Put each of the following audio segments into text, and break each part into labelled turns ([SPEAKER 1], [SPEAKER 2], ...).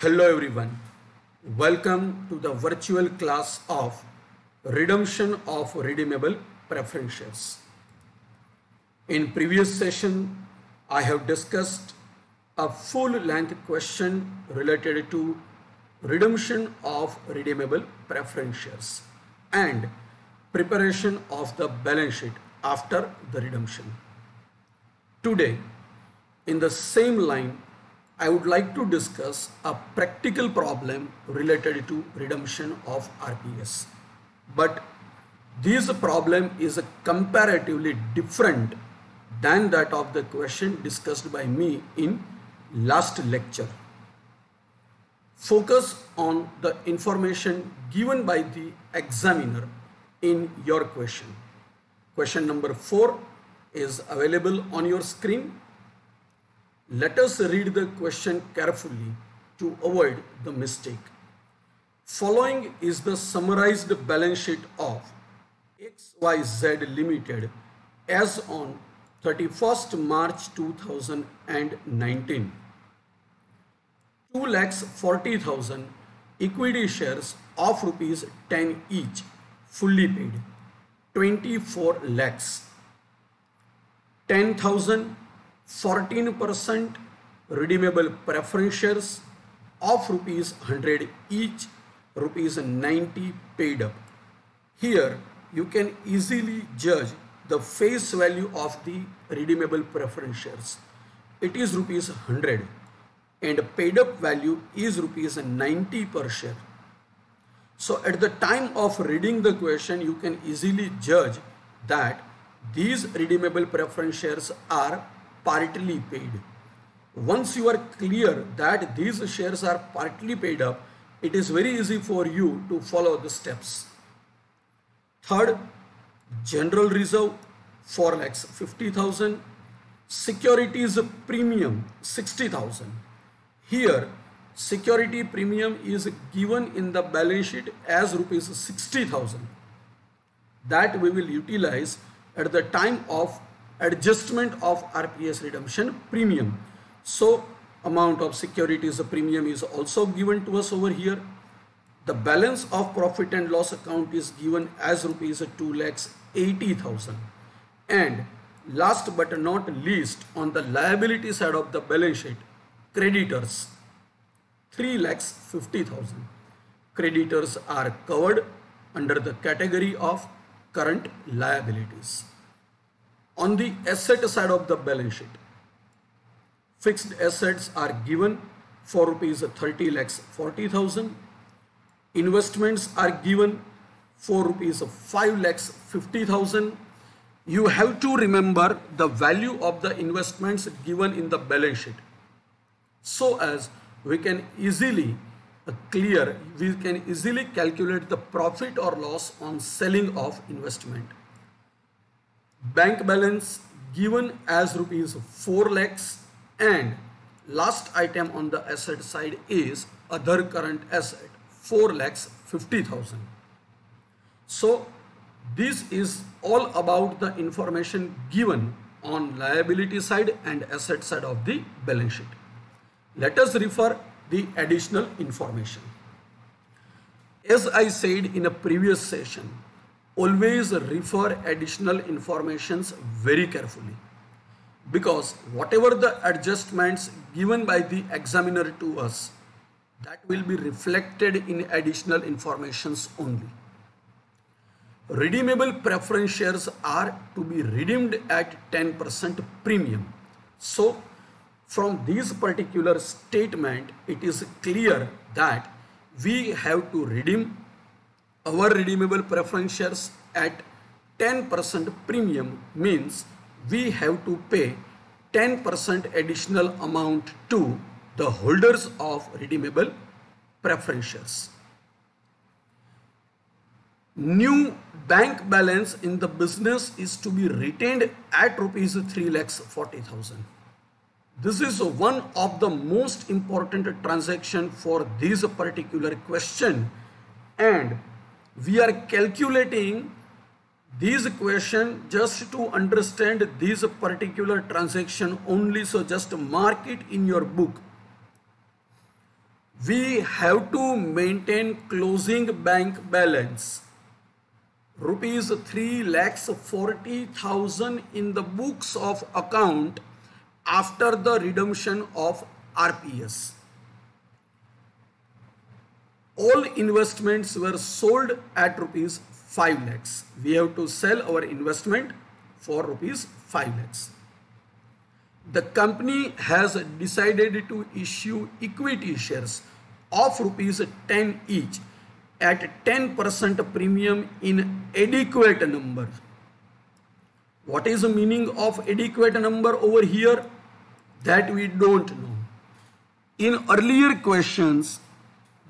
[SPEAKER 1] Hello everyone. Welcome to the virtual class of redemption of redeemable preference shares. In previous session, I have discussed a full-length question related to redemption of redeemable preference shares and preparation of the balance sheet after the redemption. Today, in the same line, I would like to discuss a practical problem related to redemption of RPS. But this problem is comparatively different than that of the question discussed by me in last lecture. Focus on the information given by the examiner in your question. Question number 4 is available on your screen. Let us read the question carefully to avoid the mistake. Following is the summarized balance sheet of XYZ Limited as on 31st March 2019. 2,40,000 equity shares of rupees 10 each, fully paid. 24 lakhs. 10,000 14% redeemable preference shares of rupees 100 each, rupees 90 paid up. Here you can easily judge the face value of the redeemable preference shares. It is rupees 100 and paid up value is rupees 90 per share. So at the time of reading the question, you can easily judge that these redeemable preference shares are partly paid. Once you are clear that these shares are partly paid up, it is very easy for you to follow the steps. Third, general reserve 4,50,000, securities premium 60,000. Here security premium is given in the balance sheet as rupees 60,000. That we will utilize at the time of adjustment of RPS redemption premium. So amount of securities premium is also given to us over here. The balance of profit and loss account is given as rupees 2,80,000. And last but not least, on the liability side of the balance sheet, creditors 3,50,000. Creditors are covered under the category of current liabilities. On the asset side of the balance sheet, fixed assets are given for rupees 30,40,000. Investments are given for rupees 5,50,000. You have to remember the value of the investments given in the balance sheet, so as we can easily calculate the profit or loss on selling of investment. Bank balance given as rupees 4 lakhs, and last item on the asset side is other current asset 4,50,000. So this is all about the information given on liability side and asset side of the balance sheet. Let us refer the additional information. As I said in a previous session, always refer additional informations very carefully, because whatever the adjustments given by the examiner to us, that will be reflected in additional informations only. Redeemable preference shares are to be redeemed at 10% premium. So from this particular statement, it is clear that we have to redeem our redeemable preference shares at 10% premium, means we have to pay 10% additional amount to the holders of redeemable preference shares. New bank balance in the business is to be retained at rupees 3,40,000. This is one of the most important transaction for this particular question, and we are calculating this question just to understand this particular transaction only. So just mark it in your book. we have to maintain closing bank balance rupees 3,40,000 in the books of account after the redemption of RPS. All investments were sold at rupees 5 lakhs. We have to sell our investment for rupees 5 lakhs. The company has decided to issue equity shares of rupees 10 each at 10% premium in adequate number. What is the meaning of adequate number over here? That we don't know. In earlier questions,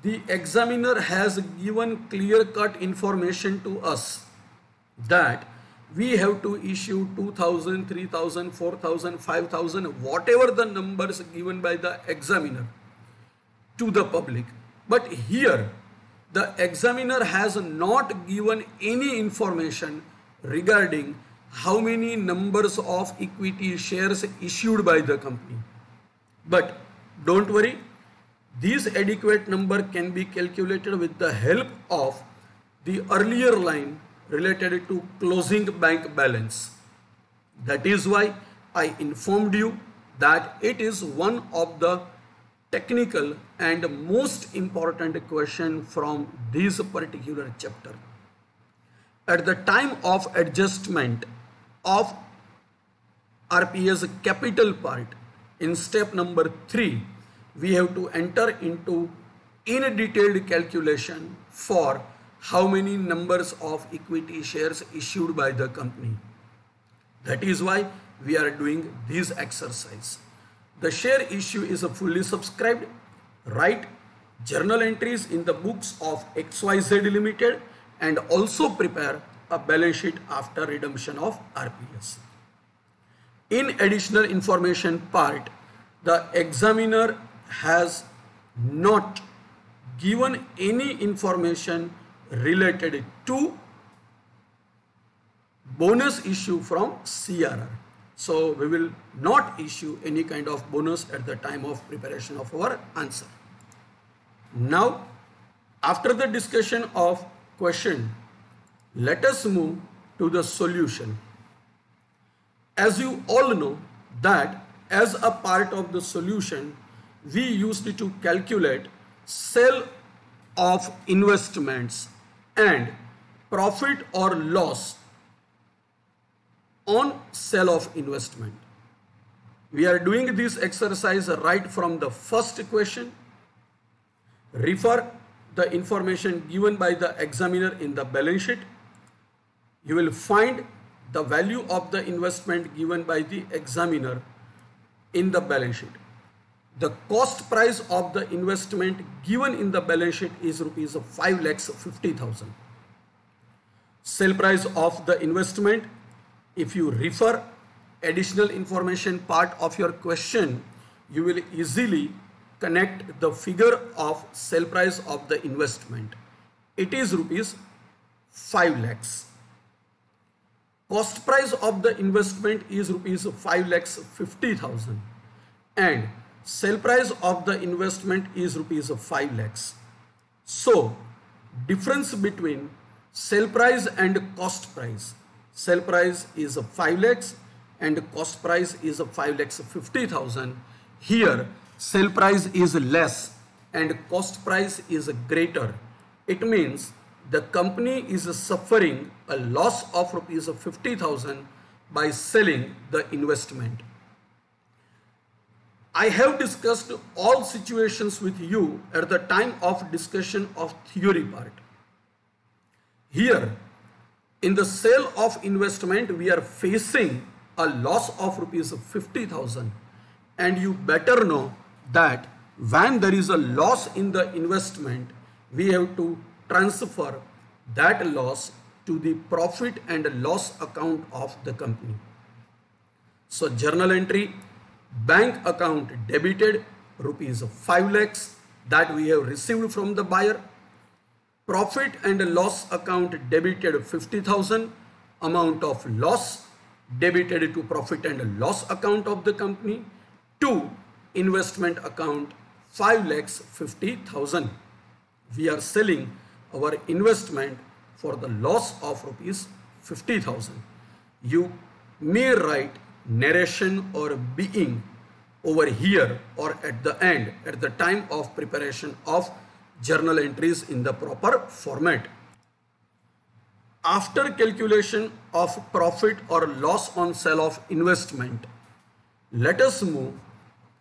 [SPEAKER 1] the examiner has given clear-cut information to us that we have to issue 2,000, 3,000, 4,000, 5,000, whatever the numbers given by the examiner to the public. But here, the examiner has not given any information regarding how many numbers of equity shares issued by the company. But don't worry, this adequate number can be calculated with the help of the earlier line related to closing bank balance. That is why I informed you that it is one of the technical and most important question from this particular chapter. At the time of adjustment of RPS capital part in step number 3, we have to enter into in detailed calculation for how many numbers of equity shares issued by the company. That is why we are doing this exercise. The share issue is fully subscribed. Write journal entries in the books of XYZ Limited and also prepare a balance sheet after redemption of RPS. In additional information part, the examiner has not given any information related to bonus issue from CRR. So we will not issue any kind of bonus at the time of preparation of our answer. Now, after the discussion of question, let us move to the solution. As you all know that as a part of the solution, we used to calculate sale of investments and profit or loss on sale of investment. We are doing this exercise right from the first question. Refer the information given by the examiner in the balance sheet. You will find the value of the investment given by the examiner in the balance sheet. The cost price of the investment given in the balance sheet is rupees 5,50,000. Sale price of the investment, if you refer additional information part of your question, you will easily connect the figure of sale price of the investment. It is rupees 5 lakhs. Cost price of the investment is rupees 5,50,000 and sale price of the investment is rupees 5 lakhs. So, difference between sale price and cost price. Sale price is 5 lakhs and cost price is 5,50,000. Here, sale price is less and cost price is greater. It means the company is suffering a loss of rupees 50,000 by selling the investment. I have discussed all situations with you at the time of discussion of theory part. Here, in the sale of investment, we are facing a loss of rupees 50,000, and you better know that when there is a loss in the investment, we have to transfer that loss to the profit and loss account of the company. So journal entry, bank account debited rupees 5 lakhs that we have received from the buyer. Profit and loss account debited 50,000, amount of loss debited to profit and loss account of the company. To investment account 5,50,000. We are selling our investment for the loss of rupees 50,000. You may write narration or being over here or at the end at the time of preparation of journal entries in the proper format. After calculation of profit or loss on sale of investment, let us move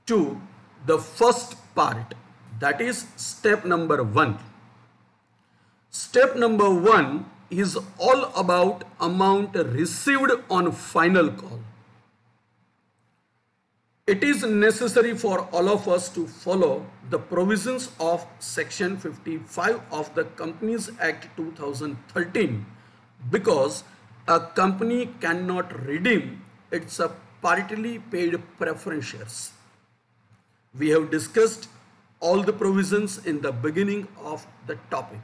[SPEAKER 1] to the first part, that is step number 1. Step number 1 is all about amount received on final call. It is necessary for all of us to follow the provisions of Section 55 of the Companies Act 2013 because a company cannot redeem its partly paid preference shares. We have discussed all the provisions in the beginning of the topic.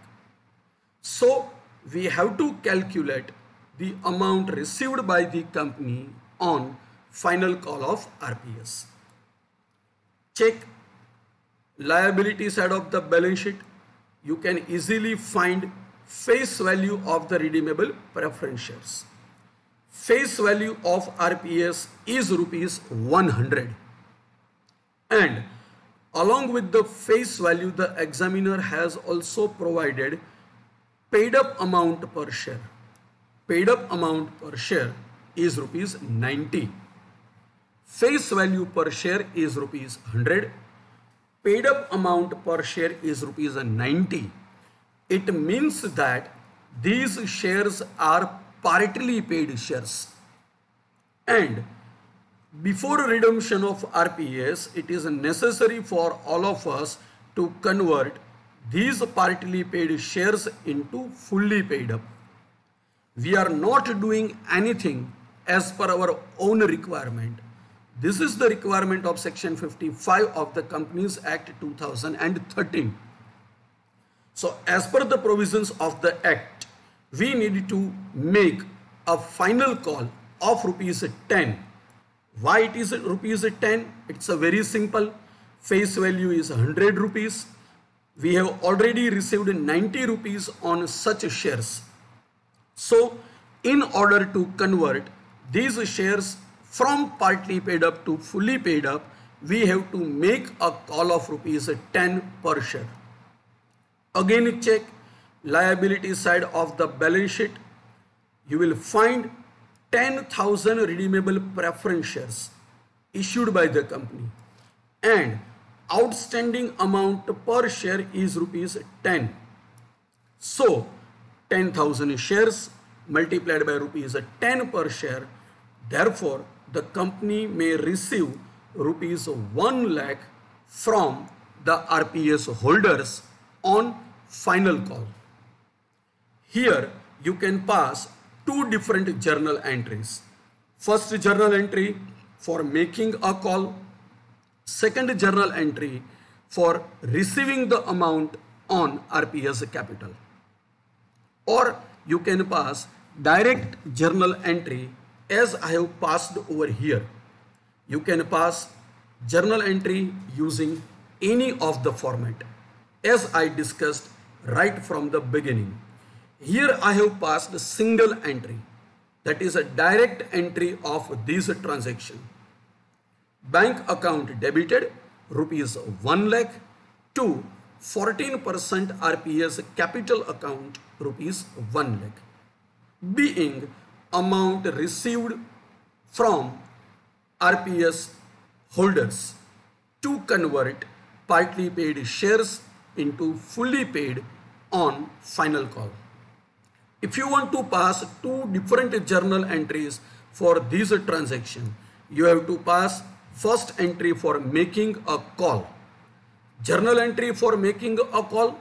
[SPEAKER 1] So we have to calculate the amount received by the company on final call of RPS. Check liability side of the balance sheet. You can easily find face value of the redeemable preference shares. Face value of RPS is rupees 100. And along with the face value, the examiner has also provided paid up amount per share. Paid up amount per share is rupees 90. Face value per share is rupees 100. Paid up amount per share is rupees 90. It means that these shares are partly paid shares. And before redemption of RPS, it is necessary for all of us to convert these partly paid shares into fully paid up. We are not doing anything as per our own requirement. This is the requirement of Section 55 of the Companies Act 2013. So as per the provisions of the Act, we need to make a final call of rupees 10. Why it is rupees 10? It's a very simple. Face value is 100 rupees. We have already received 90 rupees on such shares. So in order to convert these shares from partly paid up to fully paid up, we have to make a call of rupees 10 per share. Again check liability side of the balance sheet. You will find 10,000 redeemable preference shares issued by the company and outstanding amount per share is rupees 10. So 10,000 shares multiplied by rupees 10 per share. Therefore, the company may receive rupees 1 lakh from the RPS holders on final call. Here you can pass two different journal entries. First journal entry for making a call. Second journal entry for receiving the amount on RPS capital. Or you can pass direct journal entry as I have passed over here. You can pass journal entry using any of the format as I discussed right from the beginning. Here I have passed a single entry, that is a direct entry of this transaction. Bank account debited rupees 1 lakh to 14% RPS capital account rupees 1 lakh, being amount received from RPS holders to convert partly paid shares into fully paid on final call. If you want to pass two different journal entries for this transaction, you have to pass first entry for making a call. Journal entry for making a call.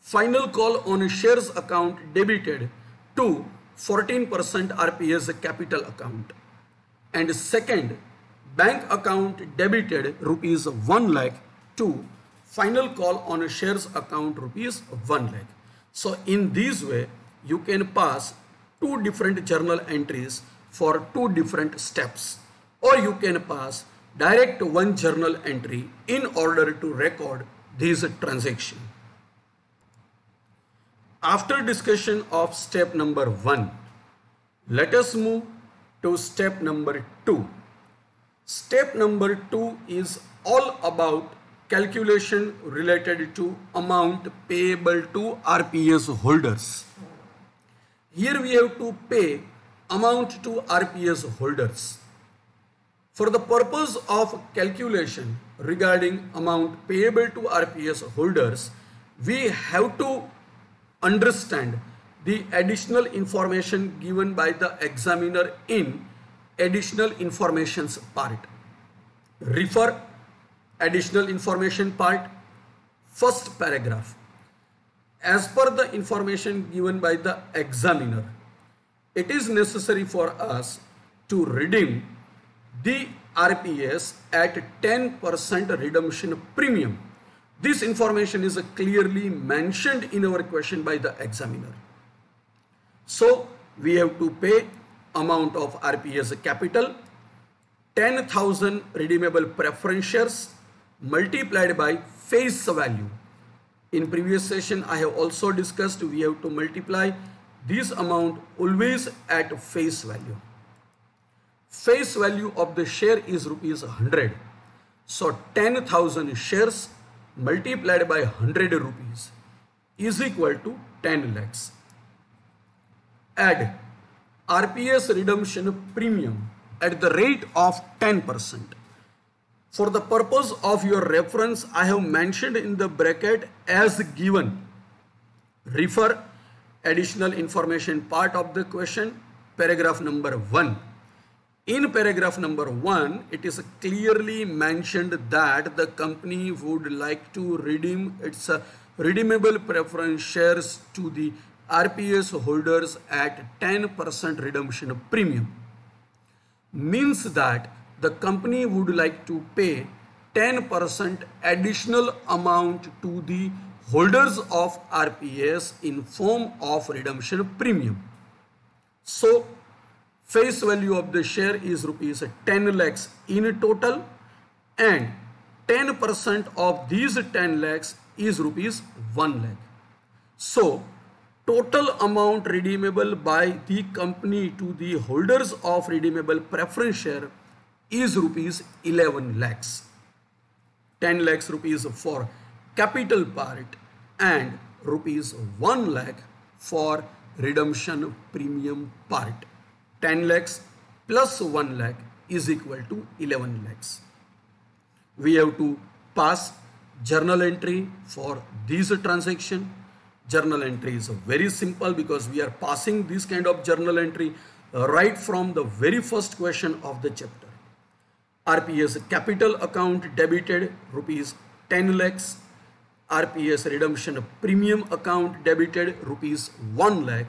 [SPEAKER 1] Final call on shares account debited to 14% RPS capital account. And second, bank account debited rupees 1 lakh to final call on shares account rupees 1 lakh. So in this way, you can pass two different journal entries for two different steps, or you can pass direct one journal entry in order to record this transaction. After discussion of step number 1, let us move to step number 2. Step number 2 is all about calculation related to amount payable to RPS holders. Here we have to pay amount to RPS holders. For the purpose of calculation regarding amount payable to RPS holders, we have to understand the additional information given by the examiner in additional informations part. Refer additional information part, first paragraph. As per the information given by the examiner, it is necessary for us to redeem the RPS at 10% redemption premium. This information is clearly mentioned in our question by the examiner. So we have to pay amount of RPS capital 10,000 redeemable preference shares multiplied by face value. In previous session I have also discussed we have to multiply this amount always at face value. Face value of the share is rupees 100. So 10,000 shares multiplied by 100 rupees is equal to 10 lakhs. Add RPS redemption premium at the rate of 10%. For the purpose of your reference, I have mentioned in the bracket as given. Refer additional information part of the question, paragraph number 1. In paragraph number 1, it is clearly mentioned that the company would like to redeem its redeemable preference shares to the RPS holders at 10% redemption premium. Means that the company would like to pay 10% additional amount to the holders of RPS in form of redemption premium. So face value of the share is rupees 10 lakhs in total, and 10% of these 10 lakhs is rupees 1 lakh. So total amount redeemable by the company to the holders of redeemable preference share is rupees 11 lakhs. 10 lakhs rupees for capital part and rupees 1 lakh for redemption premium part. 10 lakhs plus 1 lakh is equal to 11 lakhs. We have to pass journal entry for this transaction. Journal entry is very simple because we are passing this kind of journal entry right from the very first question of the chapter. RPS capital account debited rupees 10 lakhs. RPS redemption premium account debited rupees 1 lakh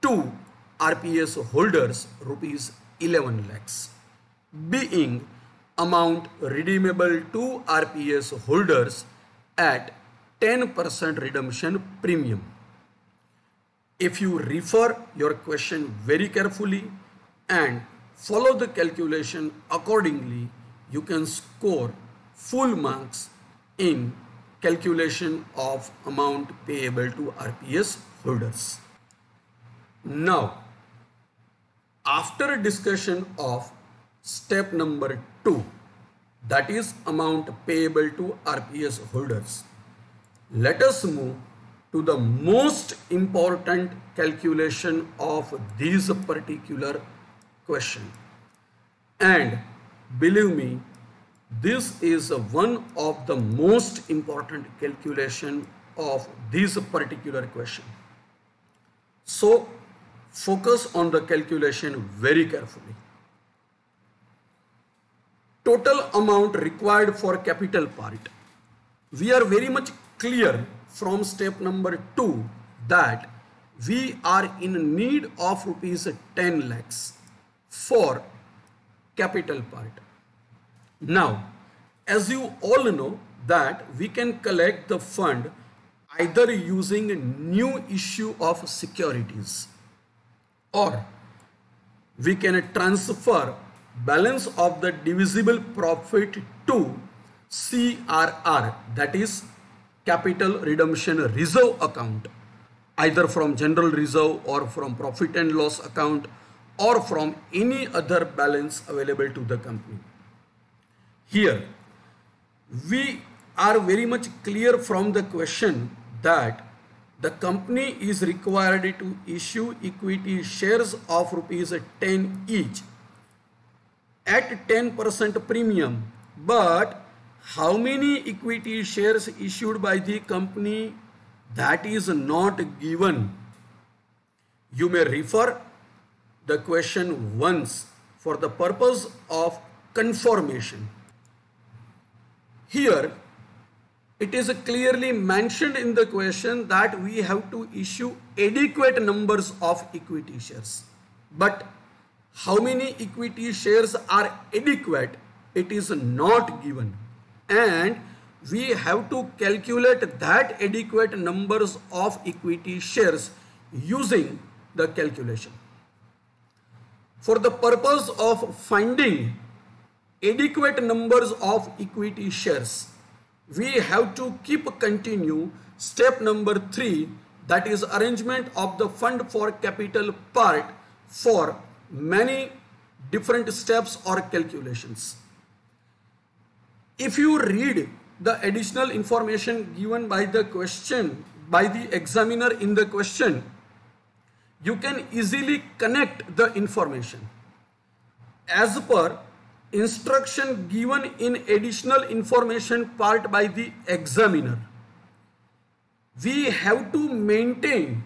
[SPEAKER 1] to RPS holders rupees 11 lakhs, being amount redeemable to RPS holders at 10% redemption premium. If you refer your question very carefully and follow the calculation accordingly, you can score full marks in calculation of amount payable to RPS holders. Now, after discussion of step number 2, that is amount payable to RPS holders, let us move to the most important calculation of this particular question. And believe me, this is one of the most important calculation of this particular question. So focus on the calculation very carefully. Total amount required for capital part. We are very much clear from step number 2 that we are in need of rupees 10 lakhs for capital part. Now, as you all know that we can collect the fund either using a new issue of securities, or we can transfer balance of the divisible profit to CRR, that is capital redemption reserve account, either from general reserve or from profit and loss account or from any other balance available to the company. Here we are very much clear from the question that the company is required to issue equity shares of rupees 10 each at 10% premium, but how many equity shares issued by the company, that is not given. You may refer the question once for the purpose of confirmation. Here it is clearly mentioned in the question that we have to issue adequate numbers of equity shares, but how many equity shares are adequate, it is not given, and we have to calculate that adequate numbers of equity shares using the calculation. For the purpose of finding adequate numbers of equity shares, we have to continue step number 3, that is arrangement of the fund for capital part for many different steps or calculations. If you read the additional information given by the question, by the examiner in the question, you can easily connect the information. As per instruction given in additional information part by the examiner, we have to maintain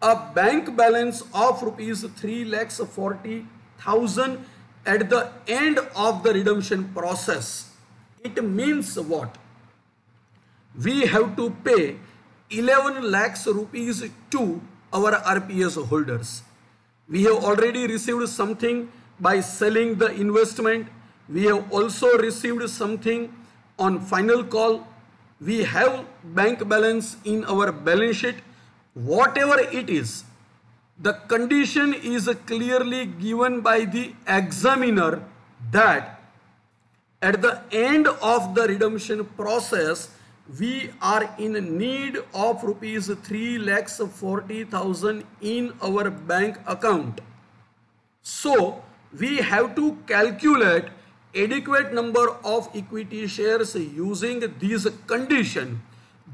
[SPEAKER 1] a bank balance of rupees 3,40,000 at the end of the redemption process. It means what? We have to pay 11 lakhs rupees to our RPS holders. We have already received something by selling the investment. We have also received something on final call. We have bank balance in our balance sheet. Whatever it is, the condition is clearly given by the examiner that at the end of the redemption process, we are in need of rupees 3,40,000 in our bank account. So we have to calculate adequate number of equity shares using this condition.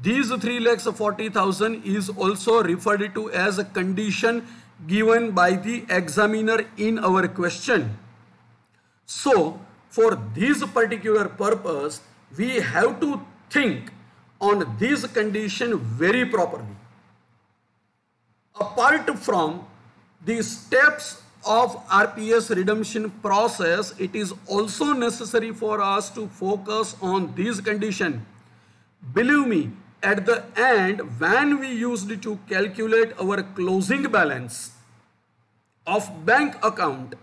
[SPEAKER 1] These 3,40,000 is also referred to as a condition given by the examiner in our question. So for this particular purpose, we have to think on this condition very properly. Apart from the steps of RPS redemption process, it is also necessary for us to focus on this condition. Believe me, at the end, when we used to calculate our closing balance of bank account,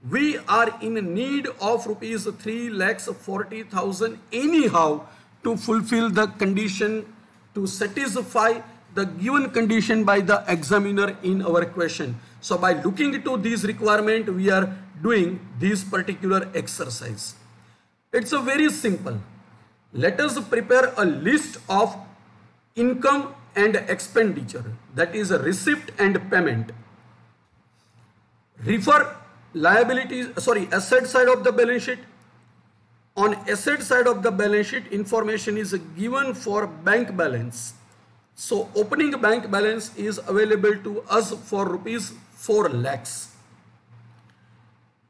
[SPEAKER 1] we are in need of rupees 3,40,000 anyhow to fulfill the condition, to satisfy the given condition by the examiner in our question. So by looking into this requirement, we are doing this particular exercise. It's a very simple. Let us prepare a list of income and expenditure, that is a receipt and payment. Refer asset side of the balance sheet. On asset side of the balance sheet, information is given for bank balance. So opening bank balance is available to us for rupees 4 lakhs.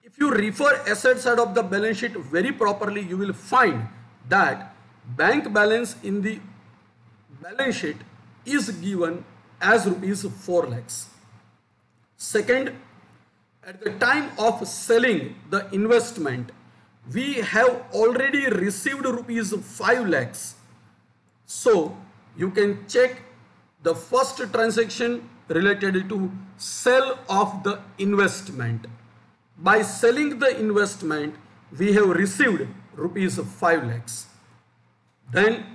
[SPEAKER 1] If you refer asset side of the balance sheet very properly, you will find that bank balance in the balance sheet is given as rupees 4 lakhs. Second, at the time of selling the investment, we have already received rupees 5 lakhs. So you can check the first transaction related to sale of the investment. By selling the investment, we have received rupees 5 lakhs. Then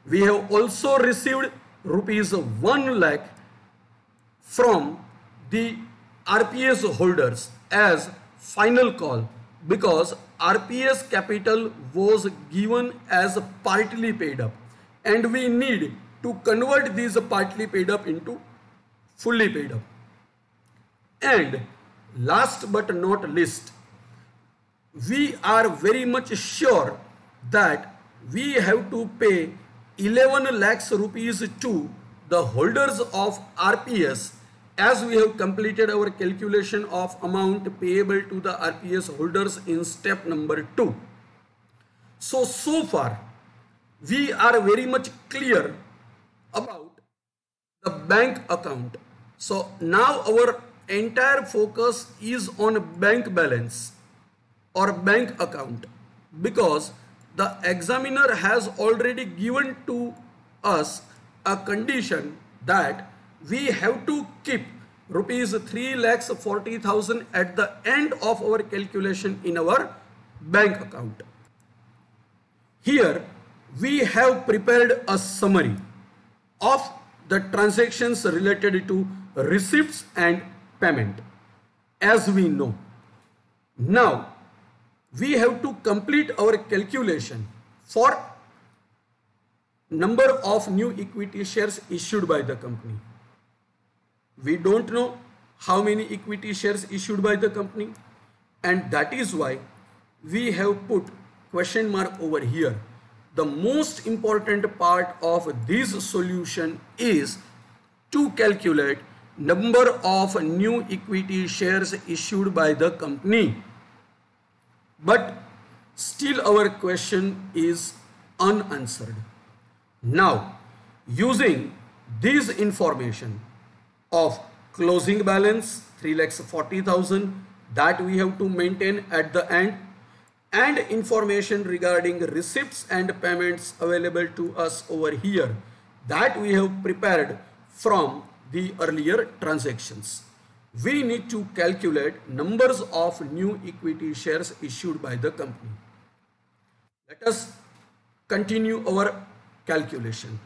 [SPEAKER 1] we have also received rupees 1 lakh from the RPS holders as final call. because RPS capital was given as partly paid up and we need to convert these partly paid up into fully paid up. And last but not least, we are very much sure that we have to pay 11 lakhs rupees to the holders of RPS, as we have completed our calculation of amount payable to the RPS holders in step number 2. So far we are very much clear about the bank account. So now our entire focus is on bank balance or bank account, because the examiner has already given to us a condition that we have to keep rupees 3,40,000 at the end of our calculation in our bank account. Here we have prepared a summary of the transactions related to receipts and payment, as we know. Now we have to complete our calculation for number of new equity shares issued by the company. We don't know how many equity shares issued by the company, and that is why we have put question mark over here. The most important part of this solution is to calculate number of new equity shares issued by the company. But still our question is unanswered. Now, using this information of closing balance 3,40,000 that we have to maintain at the end, and information regarding receipts and payments available to us over here that we have prepared from the earlier transactions, we need to calculate numbers of new equity shares issued by the company. Let us continue our calculation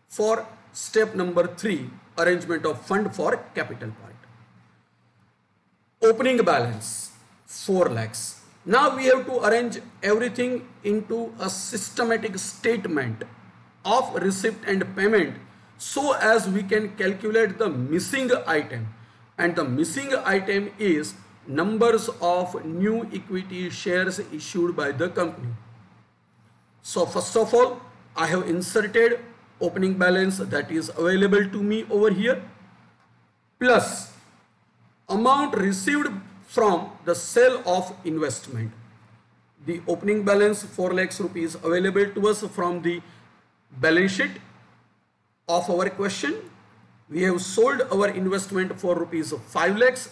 [SPEAKER 1] for step number 3, arrangement of fund for capital part. Opening balance 4 lakhs. Now we have to arrange everything into a systematic statement of receipt and payment so as we can calculate the missing item, and the missing item is numbers of new equity shares issued by the company. So first of all, I have inserted opening balance that is available to me over here, plus amount received from the sale of investment. The opening balance 4 lakhs rupees available to us from the balance sheet of our question. We have sold our investment for rupees 5 lakhs.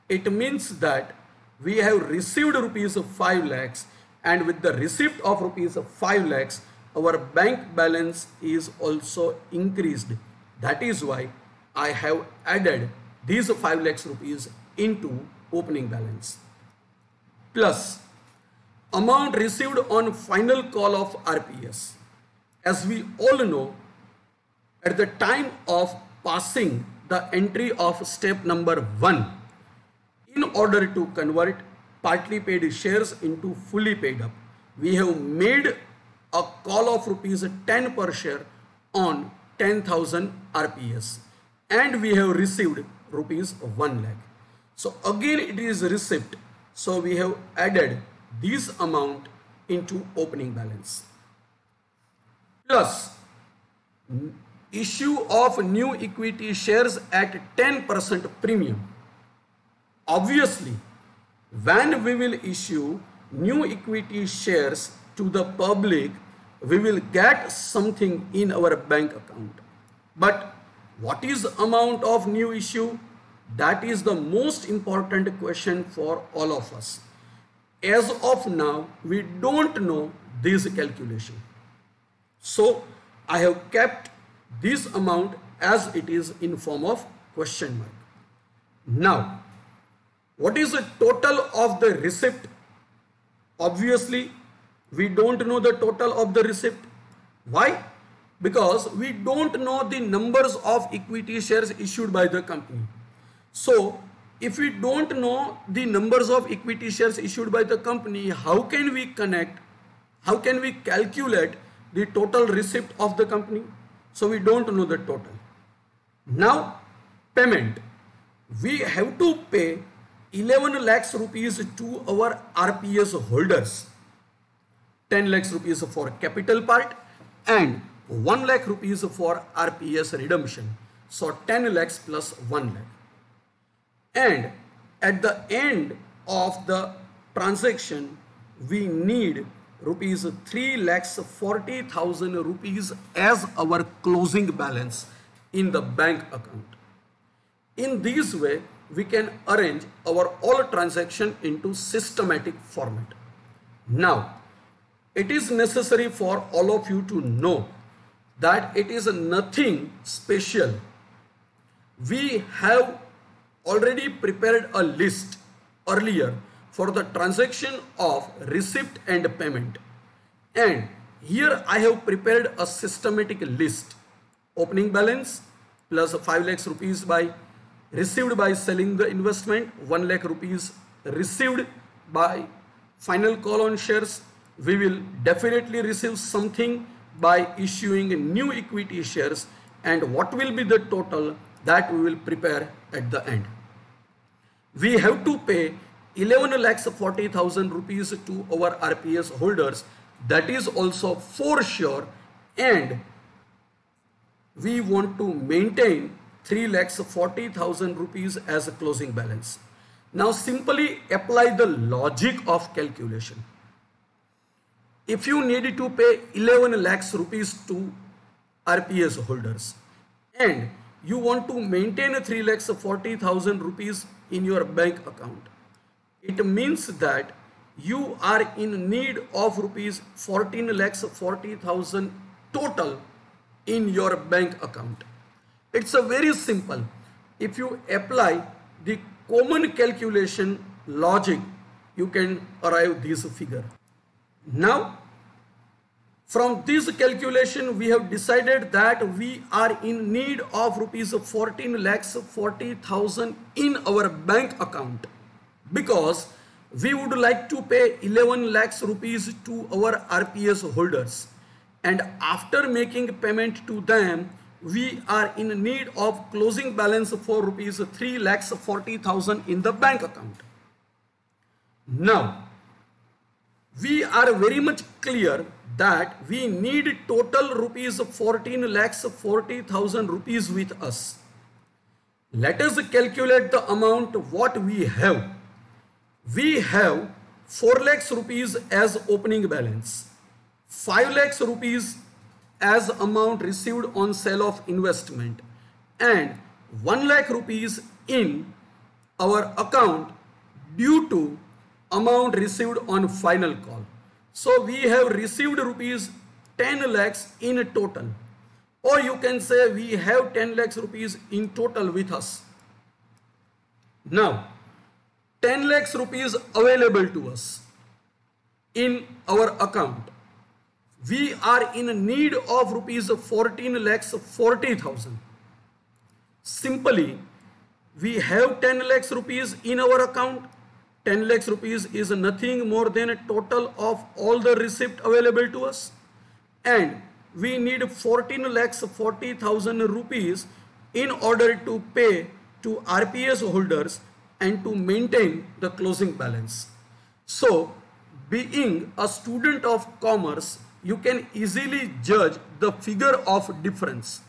[SPEAKER 1] It means that we have received rupees 5 lakhs, and with the receipt of rupees 5 lakhs, our bank balance is also increased. That is why I have added these 5 lakhs rupees into opening balance, plus amount received on final call of RPS. As we all know, at the time of passing the entry of step number 1, in order to convert partly paid shares into fully paid up, we have made a call of rupees 10 per share on 10,000 RPS, and we have received rupees 1 lakh. So again it is receipt, so we have added this amount into opening balance, plus issue of new equity shares at 10% premium. Obviously, when we will issue new equity shares to the public, we will get something in our bank account. But what is the amount of new issue? That is the most important question for all of us. As of now, we don't know this calculation. So I have kept this amount as it is in form of question mark. Now, what is the total of the receipt? Obviously, we don't know the total of the receipt. Why? Because we don't know the numbers of equity shares issued by the company. So if we don't know the numbers of equity shares issued by the company, how can we calculate the total receipt of the company? So we don't know the total. Now payment, we have to pay 11 lakhs rupees to our RPS holders, 10 lakhs rupees for capital part and 1 lakh rupees for RPS redemption. So 10 lakhs plus 1 lakh. And at the end of the transaction, we need rupees 3,40,000 rupees as our closing balance in the bank account. In this way, we can arrange our all transaction into systematic format. Now, it is necessary for all of you to know that it is nothing special. We have already prepared a list earlier for the transaction of receipt and payment, and here I have prepared a systematic list. Opening balance plus 5 lakhs rupees by received by selling the investment, 1 lakh rupees received by final call on shares. We will definitely receive something by issuing new equity shares, and what will be the total that we will prepare at the end. We have to pay 11,40,000 rupees to our RPS holders. That is also for sure, and we want to maintain 3,40,000 rupees as a closing balance. Now simply apply the logic of calculation. If you need to pay 11 lakhs rupees to RPS holders and you want to maintain 3,40,000 rupees in your bank account, it means that you are in need of rupees 14,40,000 total in your bank account. It's a very simple. If you apply the common calculation logic, you can arrive this figure. Now, from this calculation, we have decided that we are in need of rupees 14,40,000 in our bank account, because we would like to pay 11 lakhs rupees to our RPS holders, and after making payment to them, we are in need of closing balance for rupees 3,40,000 in the bank account. Now, we are very much clear that we need total rupees 14,40,000 rupees with us. Let us calculate the amount what we have. We have 4 lakhs rupees as opening balance, 5 lakhs rupees as amount received on sale of investment, and 1 lakh rupees in our account due to amount received on final call. So we have received rupees 10 lakhs in total, or you can say we have 10 lakhs rupees in total with us. Now 10 lakhs rupees available to us in our account. We are in need of rupees 14,40,000. Simply, we have 10 lakhs rupees in our account. 10 lakhs rupees is nothing more than a total of all the receipt available to us, and we need 14,40,000 rupees in order to pay to RPS holders and to maintain the closing balance. So, being a student of commerce, you can easily judge the figure of difference.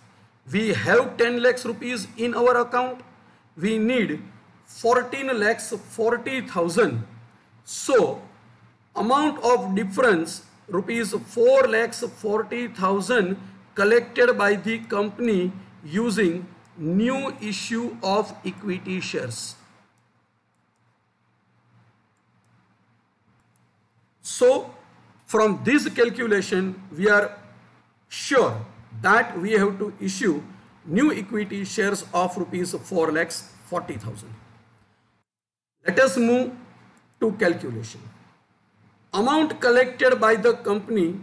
[SPEAKER 1] We have 10 lakhs rupees in our account. We need 14,40,000. So, amount of difference rupees 4,40,000 collected by the company using new issue of equity shares. So, from this calculation, we are sure that we have to issue new equity shares of rupees 4,40,000. Let us move to calculation. Amount collected by the company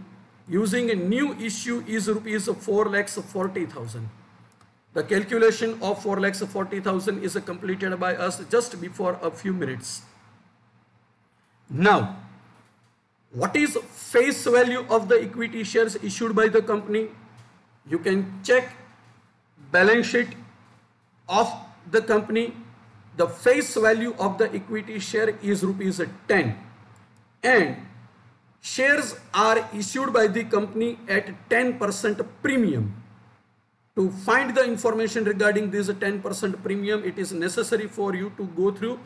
[SPEAKER 1] using a new issue is rupees 4,40,000. The calculation of 4,40,000 is completed by us just before a few minutes. Now, what is face value of the equity shares issued by the company? You can check balance sheet of the company. The face value of the equity share is rupees 10 and shares are issued by the company at 10% premium. To find the information regarding this 10% premium, it is necessary for you to go through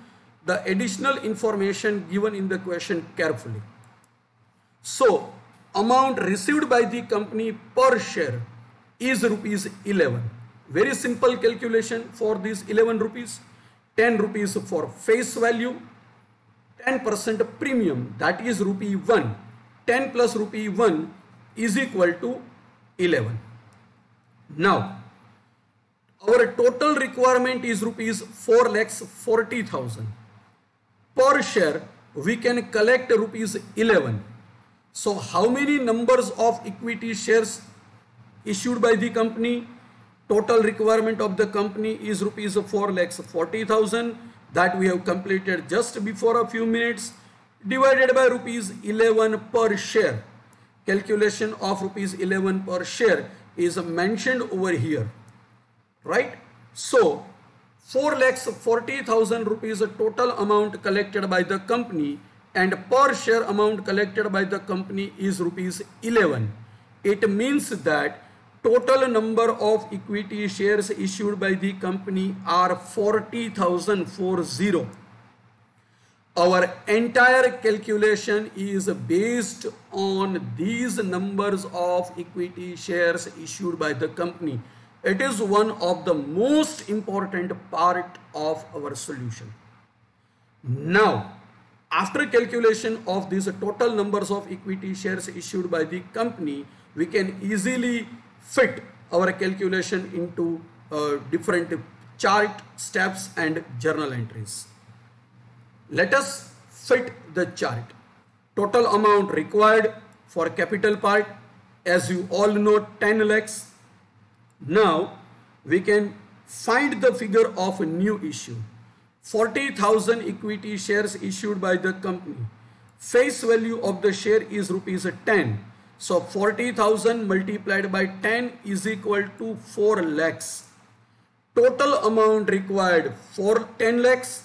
[SPEAKER 1] the additional information given in the question carefully. So, amount received by the company per share is rupees 11. Very simple calculation for this 11 rupees. 10 rupees for face value, 10% premium, that is rupee 1. 10 plus rupee 1 is equal to 11. Now, our total requirement is rupees 4,40,000. Per share, we can collect rupees 11. So, how many numbers of equity shares issued by the company? Total requirement of the company is rupees 4,40,000 that we have completed just before a few minutes, divided by rupees 11 per share. Calculation of rupees 11 per share is mentioned over here, right? So 4,40,000 rupees total amount collected by the company and per share amount collected by the company is rupees 11. It means that total number of equity shares issued by the company are 40,040. Our entire calculation is based on these numbers of equity shares issued by the company. It is one of the most important part of our solution. Now, after calculation of these total numbers of equity shares issued by the company, we can easily fit our calculation into different chart steps and journal entries. Let us fit the chart. Total amount required for capital part, as you all know, 10 lakhs. Now we can find the figure of a new issue. 40,000 equity shares issued by the company. Face value of the share is rupees 10. So 40,000 multiplied by 10 is equal to 4 lakhs. Total amount required for 10 lakhs.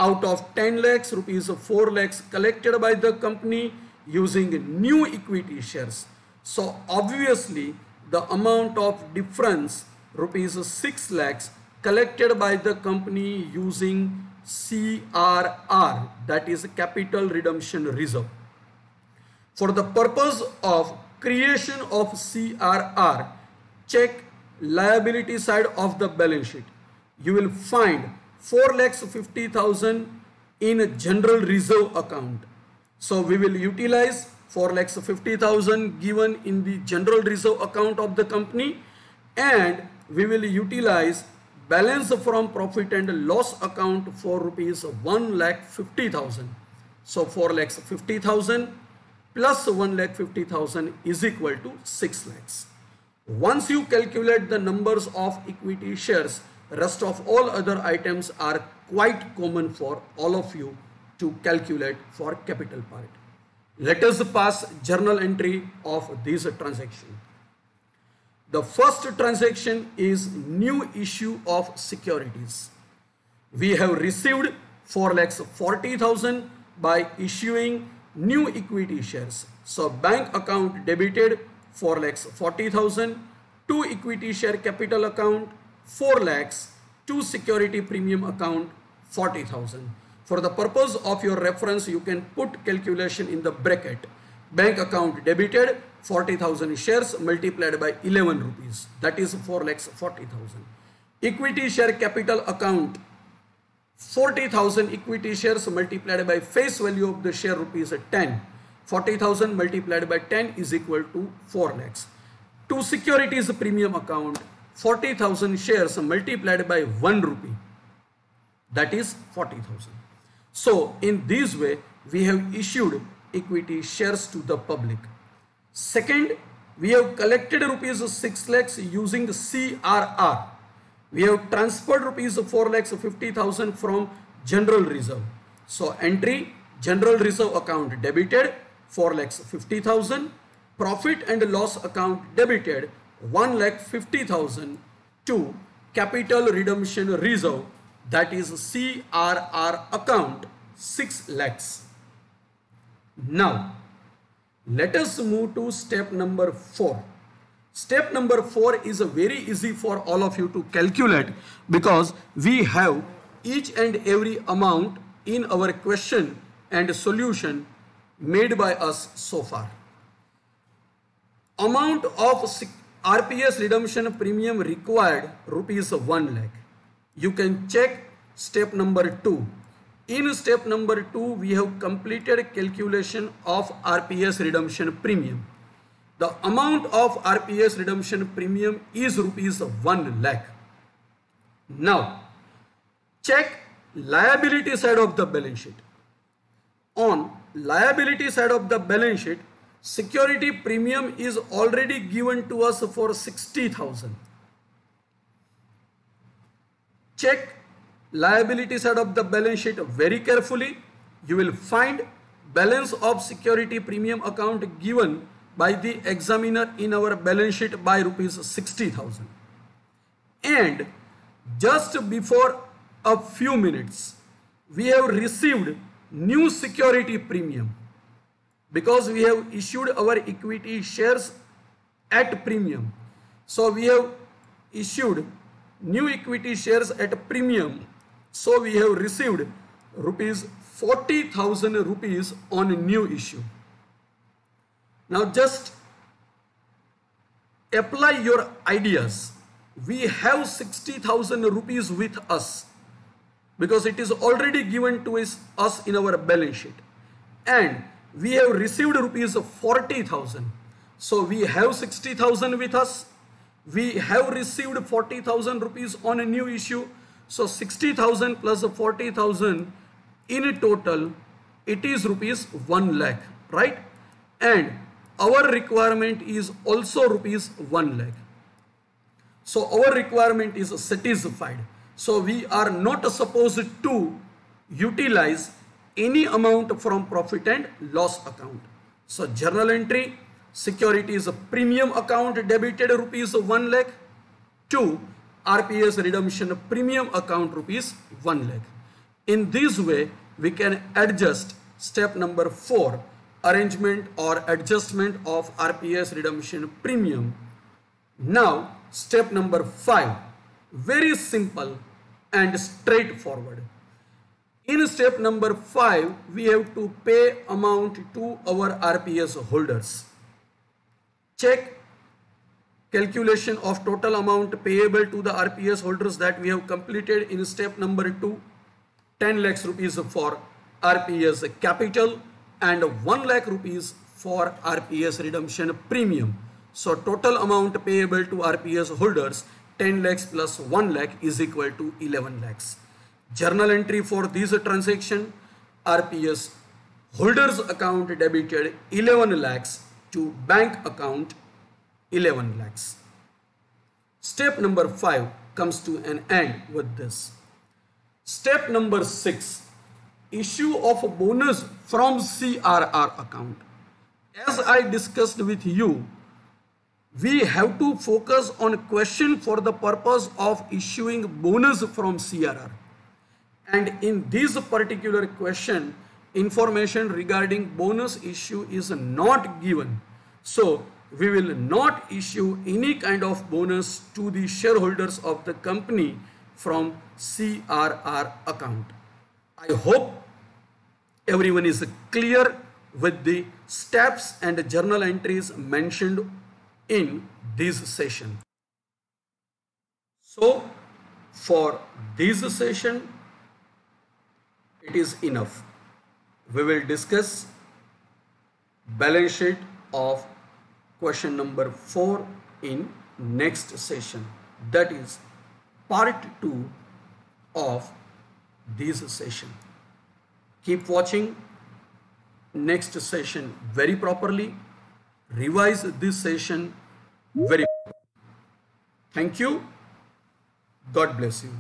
[SPEAKER 1] Out of 10 lakhs, rupees 4 lakhs collected by the company using new equity shares. So obviously the amount of difference, rupees 6 lakhs collected by the company using CRR, that is capital redemption reserve. For the purpose of creation of CRR, check liability side of the balance sheet. You will find 4,50,000 in general reserve account. So we will utilize 4,50,000 given in the general reserve account of the company, and we will utilize balance from profit and loss account for rupees 1,50,000. So 4,50,000 plus 1,50,000 is equal to 6 lakhs. Once you calculate the numbers of equity shares, rest of all other items are quite common for all of you to calculate for capital part. Let us pass journal entry of this transaction. The first transaction is new issue of securities. We have received 4,40,000 by issuing new equity shares. So bank account debited 4,40,000, to equity share capital account 4 lakhs, to security premium account 40,000. For the purpose of your reference, you can put calculation in the bracket. Bank account debited 40,000 shares multiplied by 11 rupees, that is 4,40,000. Equity share capital account 40,000 equity shares multiplied by face value of the share rupees 10. 40,000 multiplied by 10 is equal to 4 lakhs. To securities premium account 40,000 shares multiplied by 1 rupee, that is 40,000. So in this way we have issued equity shares to the public. Second, we have collected rupees 6 lakhs using CRR. We have transferred rupees 4,50,000 from general reserve. So entry general reserve account debited 4,50,000, profit and loss account debited 1,50,000 to capital redemption reserve, that is CRR account 6 lakhs. Now let us move to step number 4. Step number 4 is very easy for all of you to calculate because we have each and every amount in our question and solution made by us so far. Amount of RPS redemption premium required rupees 1 lakh. You can check step number 2. In step number 2, we have completed calculation of RPS redemption premium. The amount of RPS redemption premium is rupees 1 lakh. Now, check liability side of the balance sheet. On liability side of the balance sheet, security premium is already given to us for 60,000. Check liability side of the balance sheet very carefully. You will find balance of security premium account given by the examiner in our balance sheet by rupees 60,000. And just before a few minutes, we have received new security premium because we have issued our equity shares at premium. So we have issued new equity shares at premium. So we have received rupees 40,000 rupees on a new issue. Now just apply your ideas. We have 60,000 rupees with us because it is already given to us in our balance sheet, and we have received rupees 40,000. So we have 60,000 with us. We have received 40,000 rupees on a new issue. So 60,000 plus 40,000 in total, it is rupees 1 lakh, right? And our requirement is also rupees 1 lakh. So our requirement is satisfied. So we are not supposed to utilize any amount from profit and loss account. So journal entry, securities premium account debited rupees 1 lakh to RPS redemption premium account rupees 1 lakh. In this way, we can adjust step number 4, arrangement or adjustment of RPS redemption premium. Now step number 5, very simple and straightforward. In step number 5, we have to pay amount to our RPS holders. Check calculation of total amount payable to the RPS holders that we have completed in step number 2. 10 lakhs rupees for RPS capital and 1 lakh rupees for RPS redemption premium. So total amount payable to RPS holders 10 lakhs plus 1 lakh is equal to 11 lakhs. Journal entry for this transaction, RPS holders account debited 11 lakhs to bank account 11 lakhs. Step number 5 comes to an end with this. Step number 6, issue of a bonus from CRR account. As I discussed with you, we have to focus on question for the purpose of issuing bonus from CRR. And in this particular question, information regarding bonus issue is not given. So we will not issue any kind of bonus to the shareholders of the company from CRR account. I hope everyone is clear with the steps and journal entries mentioned in this session. So for this session, it is enough. We will discuss balance sheet of question number 4 in next session. That is part 2 of this session. Keep watching next session very properly. Revise this session very properly. Thank you. God bless you.